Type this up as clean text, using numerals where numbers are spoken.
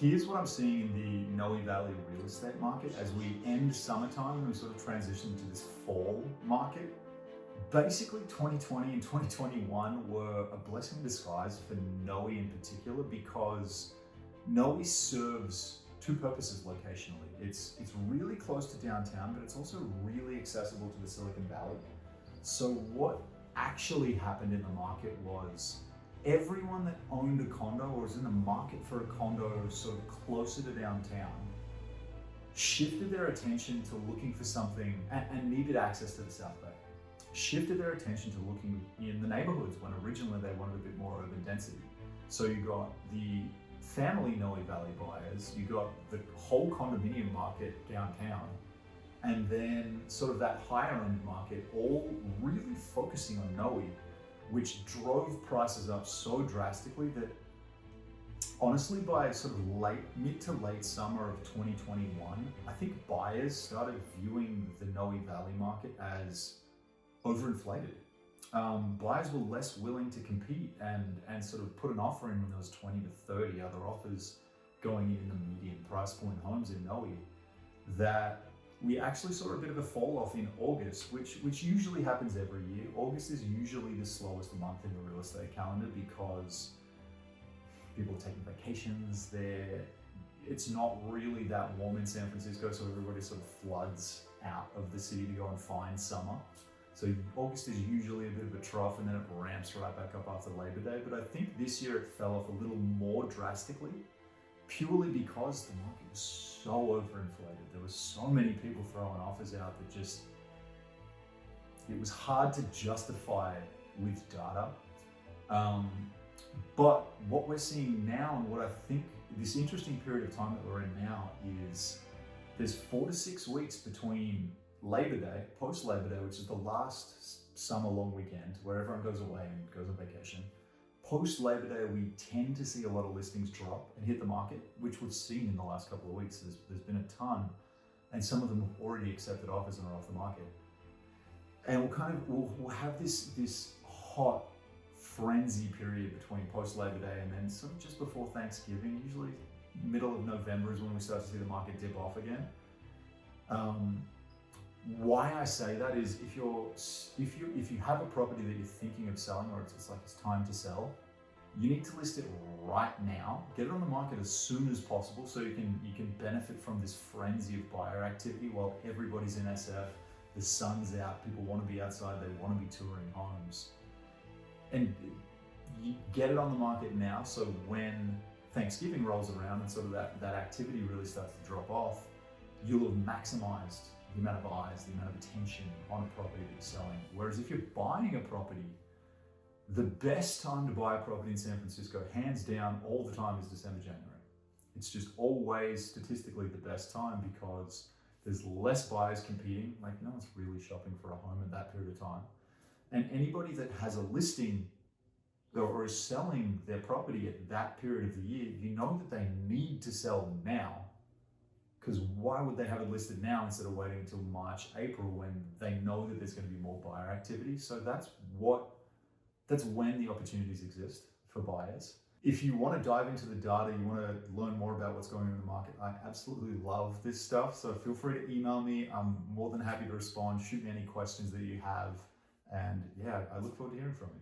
Here's what I'm seeing in the Noe Valley real estate market as we end summertime and we sort of transition to this fall market. Basically, 2020 and 2021 were a blessing in disguise for Noe in particular because Noe serves two purposes locationally. It's really close to downtown, but it's also really accessible to the Silicon Valley. So what actually happened in the market was everyone that owned a condo or was in the market for a condo sort of closer to downtown shifted their attention to looking for something and needed access to the South Bay. Shifted their attention to looking in the neighborhoods when originally they wanted a bit more urban density. So you got the family Noe Valley buyers, you got the whole condominium market downtown, and then sort of that higher end market all really focusing on Noe, which drove prices up so drastically that honestly by sort of mid to late summer of 2021, I think buyers started viewing the Noe Valley market as overinflated. Buyers were less willing to compete and sort of put an offer in when there was 20 to 30 other offers going in the median price point homes in Noe, that we actually saw a bit of a fall off in August, which usually happens every year. August is usually the slowest month in the real estate calendar because people are taking vacations there. It's not really that warm in San Francisco, so everybody sort of floods out of the city to go and find summer. So August is usually a bit of a trough and then it ramps right back up after Labor Day. But I think this year it fell off a little more drastically, purely because the market was so overinflated. There were so many people throwing offers out that just, it was hard to justify with data. But what we're seeing now and what I think this interesting period of time that we're in now is there's 4 to 6 weeks between Labor Day, post Labor Day, which is the last summer long weekend where everyone goes away and goes on vacation. Post Labor Day, we tend to see a lot of listings drop and hit the market, which we've seen in the last couple of weeks. There's been a ton, and some of them have already accepted offers and are off the market. And we'll have this hot frenzy period between post Labor Day and then sort of just before Thanksgiving. Usually middle of November is when we start to see the market dip off again. Why I say that is if you have a property that you're thinking of selling, or it's like it's time to sell, you need to list it right now. Get it on the market as soon as possible so you can benefit from this frenzy of buyer activity while everybody's in SF, the sun's out, people want to be outside, they want to be touring homes. And you get it on the market now so when Thanksgiving rolls around and sort of that activity really starts to drop off, you'll have maximized the amount of eyes, the amount of attention on a property that you're selling. Whereas if you're buying a property, the best time to buy a property in San Francisco, hands down, all the time is December, January. It's just always statistically the best time because there's less buyers competing. Like no one's really shopping for a home at that period of time. And anybody that has a listing or is selling their property at that period of the year, you know that they need to sell now. Because why would they have it listed now instead of waiting until March, April when they know that there's going to be more buyer activity? So that's when the opportunities exist for buyers. If you want to dive into the data, you want to learn more about what's going on in the market, I absolutely love this stuff. So feel free to email me. I'm more than happy to respond. Shoot me any questions that you have. And yeah, I look forward to hearing from you.